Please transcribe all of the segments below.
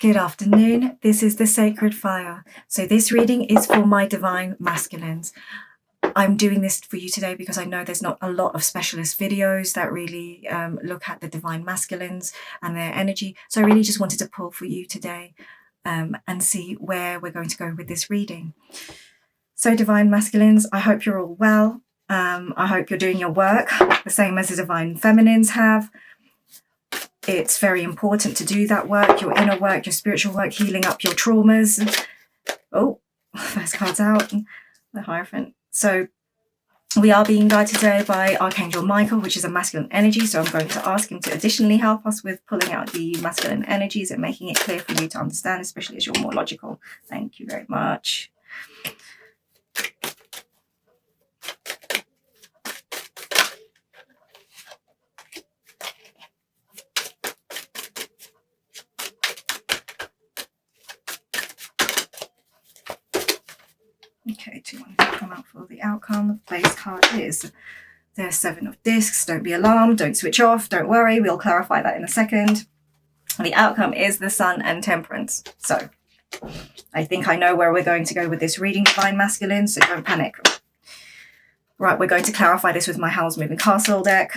Good afternoon. This is the Sacred Fire. So this reading is for my divine masculines. I'm doing this for you today because I know there's not a lot of specialist videos that really look at the divine masculines and their energy. So I really just wanted to pull for you today and see where we're going to go with this reading. So divine masculines, I hope you're all well. I hope you're doing your work the same as the divine feminines have. It's very important to do that work, your inner work, your spiritual work, healing up your traumas. Oh, first card's out, the Hierophant. So we are being guided today by Archangel Michael, which is a masculine energy. So I'm going to ask him to additionally help us with pulling out the masculine energies and making it clear for you to understand, especially as you're more logical. Thank you very much. Okay, 2 1 come out for the outcome. The base card is the 7 of Discs. Don't be alarmed, don't switch off, don't worry. We'll clarify that in a second. The outcome is the Sun and Temperance. So I think I know where we're going to go with this reading, divine masculine, so don't panic. Right, we're going to clarify this with my Howls Moving Castle deck.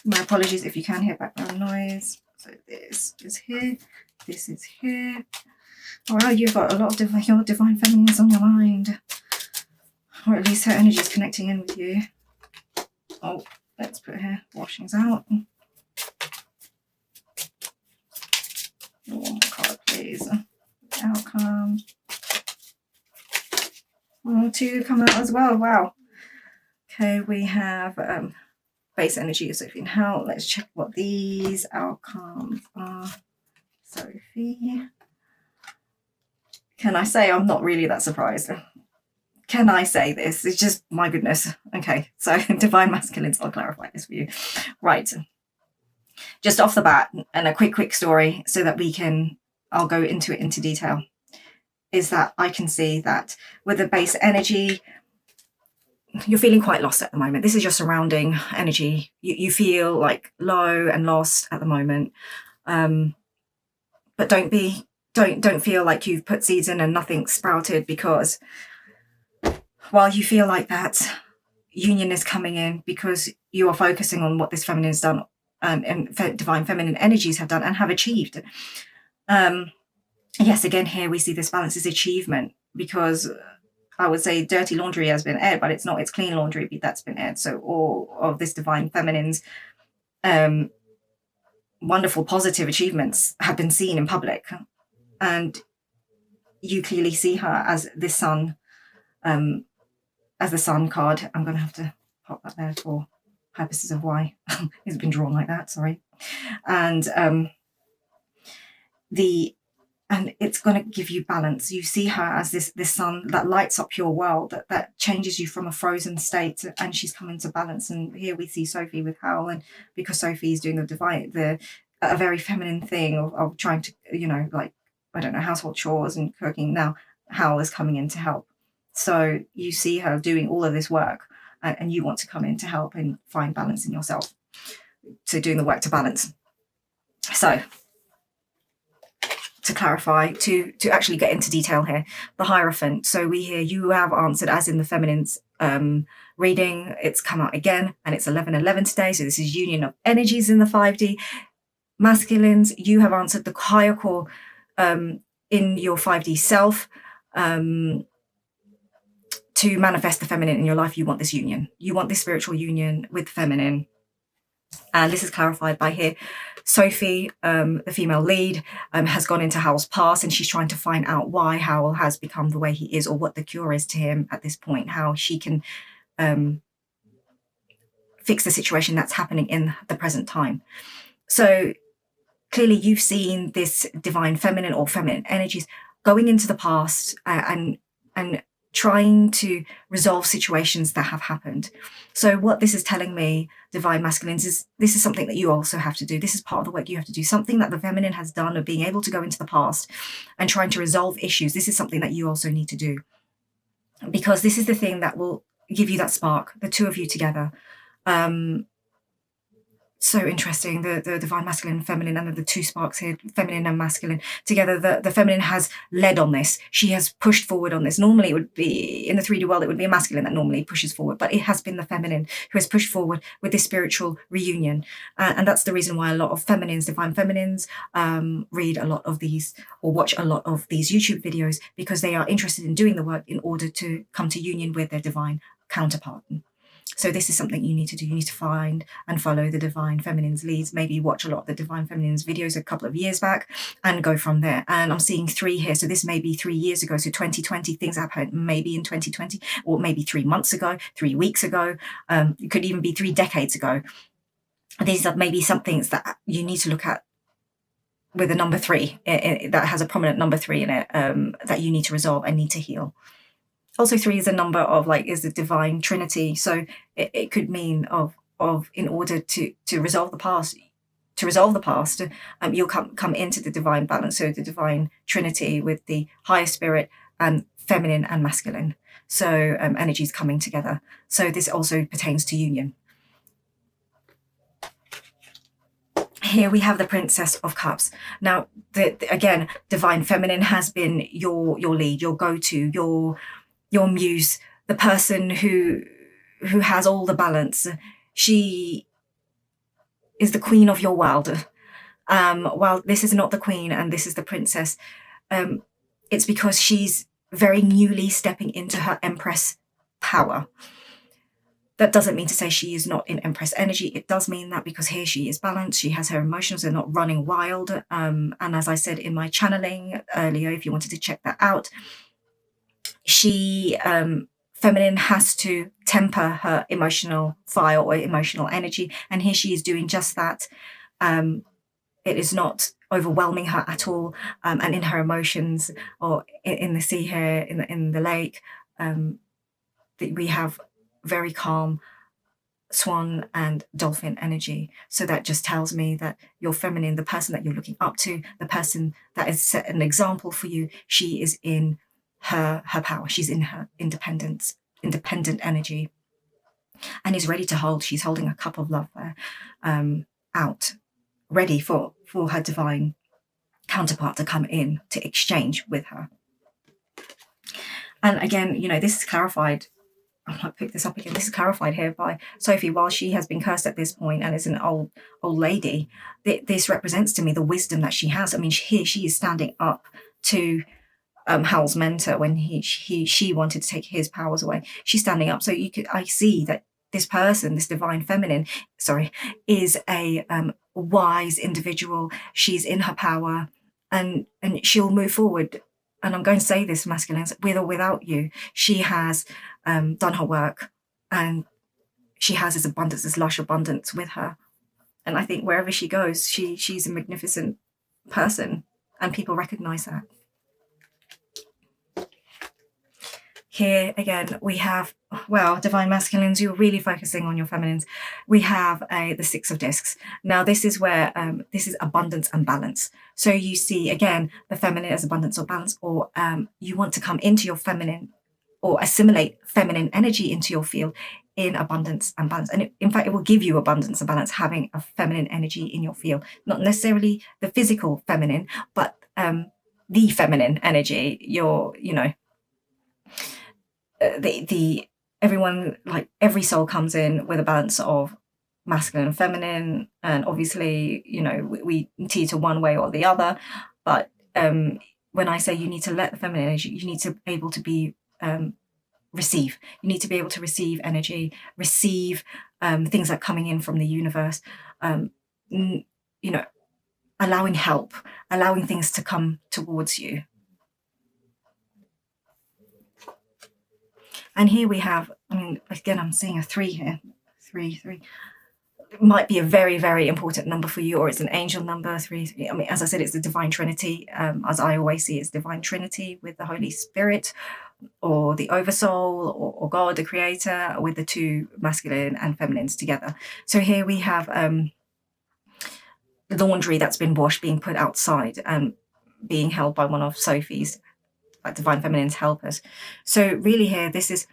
My apologies if you can hear background noise. So this is here, this is here. Wow, you've got a lot of your divine feminines on your mind. Or at least her energy is connecting in with you. Oh, let's put her washings out. One more card, please. Outcome. Oh, 2 come out as well. Wow. Okay, we have base energy of Sophie and Hal. Let's check what these outcomes are. Sophie. Can I say I'm not really that surprised? Can I say this? It's just, my goodness. Okay, so divine masculines, I'll clarify this for you. Right. Just off the bat, and a quick story so that I'll go into it into detail, is that I can see that with the base energy, you're feeling quite lost at the moment. This is your surrounding energy. You feel like low and lost at the moment. But don't feel like you've put seeds in and nothing's sprouted, because while you feel like that, union is coming in because you are focusing on what this feminine has done and divine feminine energies have done and have achieved. Yes, again, here we see this balance is achievement, because I would say dirty laundry has been aired, but it's not. It's clean laundry that's been aired. So all of this divine feminine's wonderful, positive achievements have been seen in public. And you clearly see her as the sun, as the sun card. I'm going to have to pop that there for purposes of why it's been drawn like that. Sorry. And it's going to give you balance. You see her as this sun that lights up your world, that changes you from a frozen state, and she's coming to balance. And here we see Sophie with Howl, and because Sophie is doing a very feminine thing of trying to, like, I don't know, household chores and cooking. Now Howl is coming in to help. So you see her doing all of this work, and you want to come in to help and find balance in yourself. So doing the work to balance. So to clarify, to actually get into detail here, the Hierophant. So we hear you have answered as in the feminine's reading. It's come out again, and it's 11:11 today. So this is union of energies in the 5D. Masculines, you have answered the higher core in your 5D self. To manifest the feminine in your life, you want this union. You want this spiritual union with feminine. And this is clarified by here. Sophie, the female lead, has gone into Howl's past, and she's trying to find out why Howl has become the way he is, or what the cure is to him at this point, how she can fix the situation that's happening in the present time. So clearly you've seen this divine feminine or feminine energies going into the past and trying to resolve situations that have happened. So what this is telling me, divine masculines, is this is something that you also have to do. This is part of the work you have to do. Something that the feminine has done of being able to go into the past and trying to resolve issues. This is something that you also need to do, because this is the thing that will give you that spark, the two of you together. So interesting, the divine masculine and feminine, and the two sparks here, feminine and masculine together. The feminine has led on this. She has pushed forward on this. Normally it would be, in the 3D world, it would be a masculine that normally pushes forward, but it has been the feminine who has pushed forward with this spiritual reunion. And that's the reason why a lot of feminines, divine feminines, read a lot of these or watch a lot of these YouTube videos, because they are interested in doing the work in order to come to union with their divine counterpart. So this is something you need to do. You need to find and follow the divine feminine's leads. Maybe watch a lot of the divine feminine's videos a couple of years back and go from there. And I'm seeing 3 here. So this may be 3 years ago. So 2020, things happened maybe in 2020, or maybe 3 months ago, 3 weeks ago. It could even be 3 decades ago. These are maybe some things that you need to look at with a number 3 that has a prominent number 3 in it, that you need to resolve and need to heal. Also 3 is a number of, like, is the divine trinity. So it could mean of in order to resolve the past, you'll come into the divine balance. So the divine trinity with the higher spirit and feminine and masculine. So energies coming together. So this also pertains to union. Here we have the Princess of Cups. Now, again, divine feminine has been your lead, your go-to, your muse, the person who has all the balance. She is the queen of your world. While this is not the queen and this is the princess, it's because she's very newly stepping into her empress power. That doesn't mean to say she is not in empress energy. It does mean that because here she is balanced, she has her emotions, they're not running wild. And as I said in my channeling earlier, if you wanted to check that out, she, feminine, has to temper her emotional fire or emotional energy. And here she is doing just that. It is not overwhelming her at all. And in her emotions, or in the sea here, in the lake, we have very calm swan and dolphin energy. So that just tells me that your feminine, the person that you're looking up to, the person that has set an example for you, she is in her power. She's in her independent energy, and is ready to hold. She's holding a cup of love there, out, ready for her divine counterpart to come in to exchange with her. And again, this is clarified. I might pick this up again. This is clarified here by Sophie. While she has been cursed at this point and is an old lady, this represents to me the wisdom that she has. I mean, here she is standing up to Howls' mentor when she wanted to take his powers away. She's standing up. So I see that this person, this divine feminine, is a wise individual. She's in her power, and she'll move forward. And I'm going to say this, masculines, with or without you, she has done her work, and she has this abundance, this lush abundance with her. And I think wherever she goes, she's a magnificent person, and people recognize that. Here again, we have, well, divine masculines, you're really focusing on your feminines. We have the 6 of discs. Now, this is where this is abundance and balance. So you see, again, the feminine as abundance or balance, or you want to come into your feminine or assimilate feminine energy into your field in abundance and balance. And in fact, it will give you abundance and balance having a feminine energy in your field. Not necessarily the physical feminine, but the feminine energy, everyone, like every soul comes in with a balance of masculine and feminine, and obviously we teeter one way or the other, but when I say you need to let the feminine energy, you need to be able to be receive. You need to be able to receive energy, receive things that are coming in from the universe, allowing help, allowing things to come towards you. And here we have, again, I'm seeing a 3 here. 3. It might be a very, very important number for you, or it's an angel number, 3. As I said, it's the divine trinity. As I always see, it's divine trinity with the Holy Spirit, or the oversoul, or God, the creator, with the 2 masculine and feminines together. So here we have laundry that's been washed being put outside and being held by one of Sophie's divine feminine's helpers. So really here, this is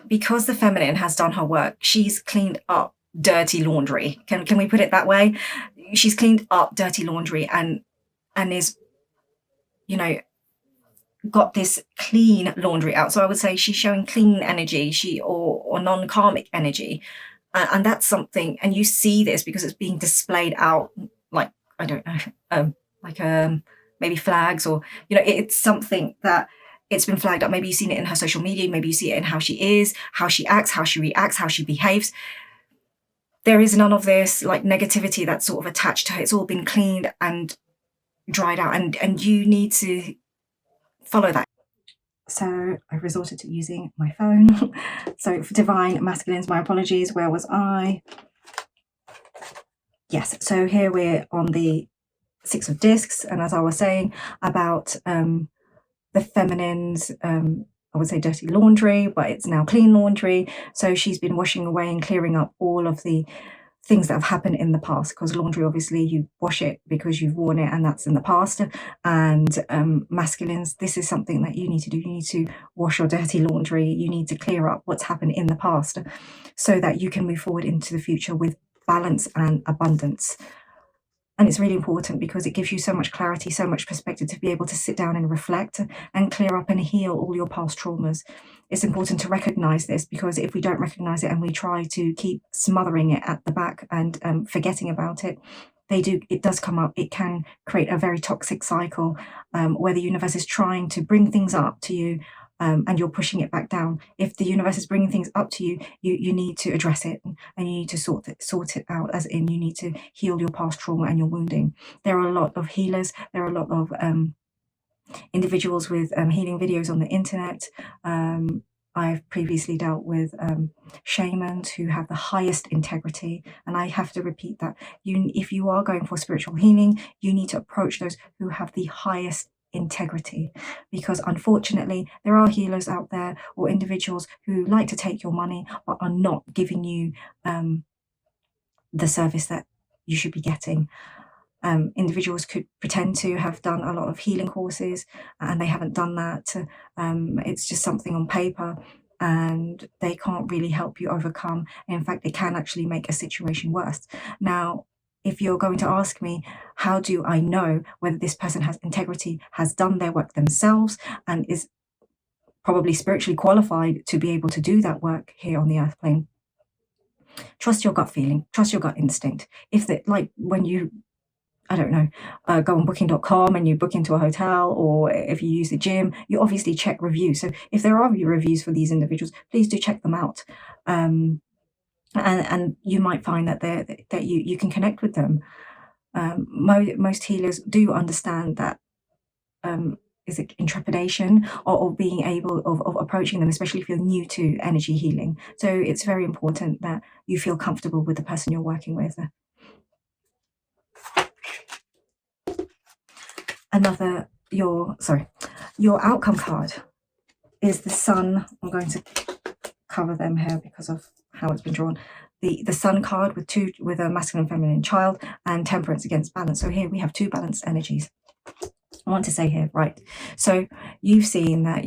because the feminine has done her work, she's cleaned up dirty laundry. Can we put it that way? She's cleaned up dirty laundry and is, you know, got this clean laundry out. So I would say she's showing clean energy, or non-karmic energy. And that's something, and you see this because it's being displayed out, like, I don't know, like maybe flags, or, it's something that it's been flagged up. Maybe you've seen it in her social media, maybe you see it in how she is, how she acts, how she reacts, how she behaves. There is none of this like negativity that's sort of attached to her. It's all been cleaned and dried out, and you need to follow that. So I resorted to using my phone. So for divine masculines, my apologies, where was I? Yes, so here we're on the Six of Discs, and as I was saying about the feminines, I would say dirty laundry, but it's now clean laundry. So she's been washing away and clearing up all of the things that have happened in the past, because laundry, obviously you wash it because you've worn it and that's in the past. And masculines, this is something that you need to do. You need to wash your dirty laundry. You need to clear up what's happened in the past so that you can move forward into the future with balance and abundance. And it's really important because it gives you so much clarity, so much perspective to be able to sit down and reflect and clear up and heal all your past traumas. It's important to recognize this, because if we don't recognize it and we try to keep smothering it at the back and forgetting about it, it does come up. It can create a very toxic cycle where the universe is trying to bring things up to you, and you're pushing it back down. If the universe is bringing things up to you, you need to address it, and you need to sort it out, as in you need to heal your past trauma and your wounding. There are a lot of healers. There are a lot of individuals with healing videos on the internet. I've previously dealt with shamans who have the highest integrity, and I have to repeat that. If you are going for spiritual healing, you need to approach those who have the highest integrity, because unfortunately there are healers out there, or individuals who like to take your money but are not giving you the service that you should be getting. Individuals could pretend to have done a lot of healing courses and they haven't done that. It's just something on paper, and they can't really help you overcome. In fact, it can actually make a situation worse. Now, if you're going to ask me, how do I know whether this person has integrity, has done their work themselves, and is probably spiritually qualified to be able to do that work here on the earth plane? Trust your gut feeling, trust your gut instinct. Like when you, I don't know, go on booking.com and you book into a hotel, or if you use the gym, you obviously check reviews. So if there are reviews for these individuals, please do check them out. And you might find that you can connect with them. Most healers do understand that is it intrepidation, or being able of approaching them, especially if you're new to energy healing. So it's very important that you feel comfortable with the person you're working with. Your outcome card is the Sun. I'm going to cover them here because of how it's been drawn. The Sun card with a masculine and feminine child, and Temperance against balance. So here we have two balanced energies. I want to say here, right? So you've seen that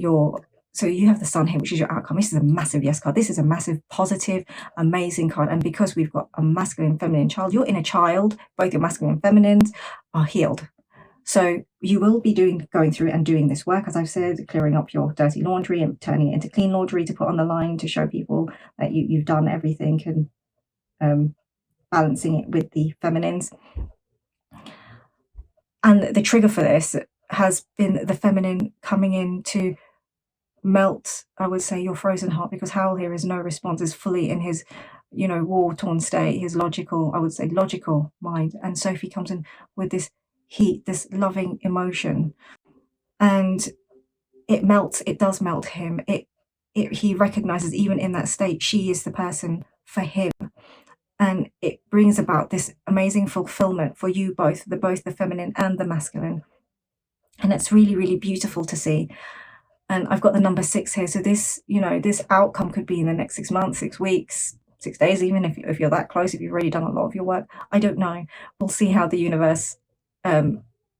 so you have the Sun here, which is your outcome. This is a massive yes card. This is a massive, positive, amazing card. And because we've got a masculine and feminine child, your inner child, both your masculine and feminines, are healed. So you will be going through and doing this work, as I've said, clearing up your dirty laundry and turning it into clean laundry to put on the line to show people that you've done everything, and balancing it with the feminines. And the trigger for this has been the feminine coming in to melt, I would say, your frozen heart, because Howl here is no response, is fully in his, war-torn state, his logical mind. And Sophie comes in with this heat, this loving emotion, and it does melt him. He recognizes, even in that state, she is the person for him. And it brings about this amazing fulfillment for you both the feminine and the masculine. And it's really, really beautiful to see. And I've got the number 6 here. So this, this outcome could be in the next 6 months, 6 weeks, 6 days, even if you're that close, if you've already done a lot of your work. I don't know. We'll see how the universe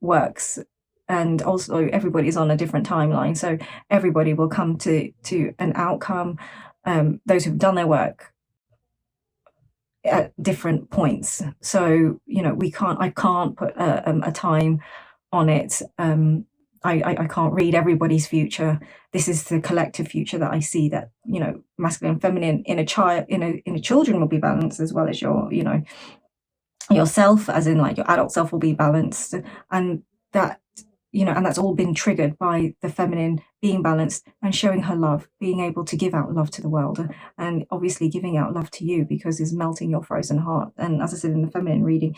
works. And also everybody's on a different timeline. So everybody will come to an outcome those who've done their work at different points. So, you know, I can't put a time on it. I can't read everybody's future. This is the collective future that I see, that, you know, masculine and feminine in a child, in a children will be balanced, as well as your, you know, yourself, as in like your adult self will be balanced. And that, you know, and that's all been triggered by the feminine being balanced and showing her love, being able to give out love to the world, and obviously giving out love to you, because it's melting your frozen heart. And as I said in the feminine reading,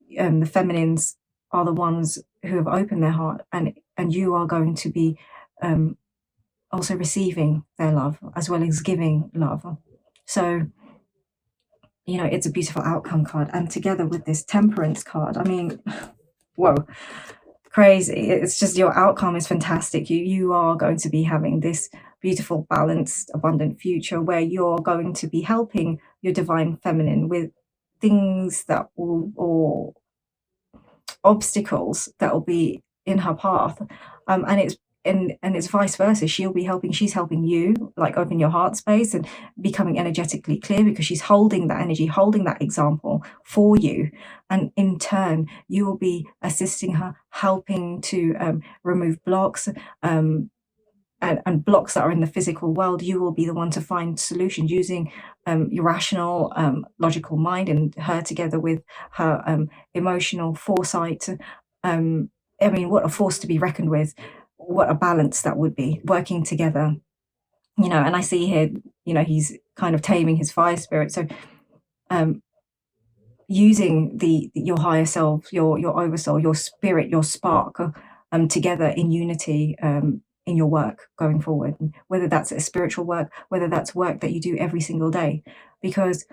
the feminines are the ones who have opened their heart, and you are going to be also receiving their love as well as giving love. So, you know, it's a beautiful outcome card. And together with this temperance card, I mean, whoa, crazy. It's just, your outcome is fantastic. You are going to be having this beautiful, balanced, abundant future where you're going to be helping your divine feminine with things that will, or obstacles that will be in her path. And it's vice versa. She's helping you, like, open your heart space and becoming energetically clear, because she's holding that energy, holding that example for you. And in turn, you will be assisting her, helping to remove blocks, and blocks that are in the physical world. You will be the one to find solutions using your rational, logical mind, and her together with her emotional foresight. I mean, what a force to be reckoned with. What a balance that would be, working together, you know. And I see here, you know, he's kind of taming his fire spirit. So using your higher self, your oversoul, your spirit, your spark, together in unity, in your work going forward, whether that's a spiritual work, whether that's work that you do every single day. Because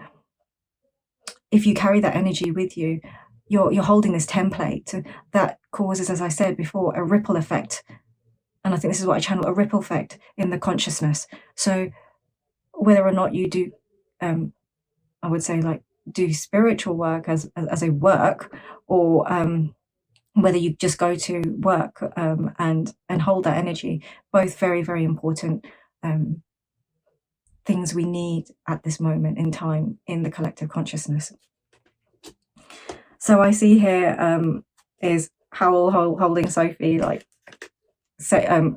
if you carry that energy with you, you're holding this template that causes, as I said before, a ripple effect. And I think this is what I channel, a ripple effect in the consciousness. So whether or not you do, I would say, like, do spiritual work as a work, or whether you just go to work and hold that energy, both very, very important things we need at this moment in time in the collective consciousness. So I see here is Howl holding Sophie, like,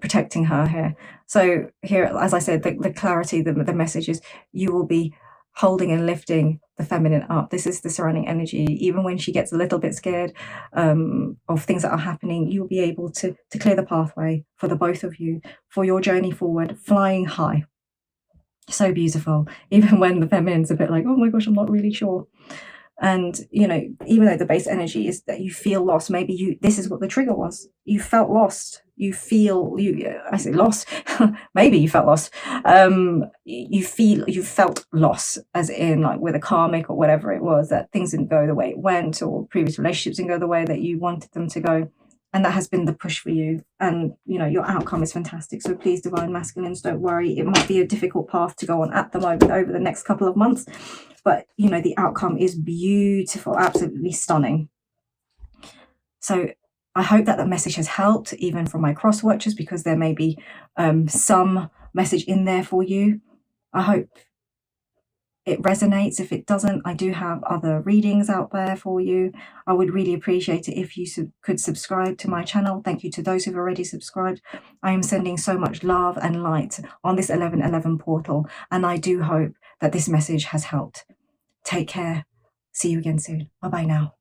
protecting her here. So here, as I said, the clarity, the message is, you will be holding and lifting the feminine up. This is the surrounding energy. Even when she gets a little bit scared of things that are happening, you'll be able to clear the pathway for the both of you, for your journey forward, flying high. So beautiful. Even when the feminine's a bit like, oh my gosh, I'm not really sure. And, you know, even though the base energy is that you feel lost, maybe this is what the trigger was. You felt lost. I say lost, maybe you felt lost. You felt lost, as in, like, with a karmic or whatever it was, that things didn't go the way it went, or previous relationships didn't go the way that you wanted them to go. And that has been the push for you. And, you know, your outcome is fantastic. So please, divine masculines, don't worry. It might be a difficult path to go on at the moment over the next couple of months. But, you know, the outcome is beautiful, absolutely stunning. So I hope that the message has helped, even from my cross watchers, because there may be some message in there for you. I hope it resonates. If it doesn't, I do have other readings out there for you. I would really appreciate it if you could subscribe to my channel. Thank you to those who've already subscribed. I am sending so much love and light on this 1111 portal, and I do hope that this message has helped. Take care. See you again soon. Bye-bye now.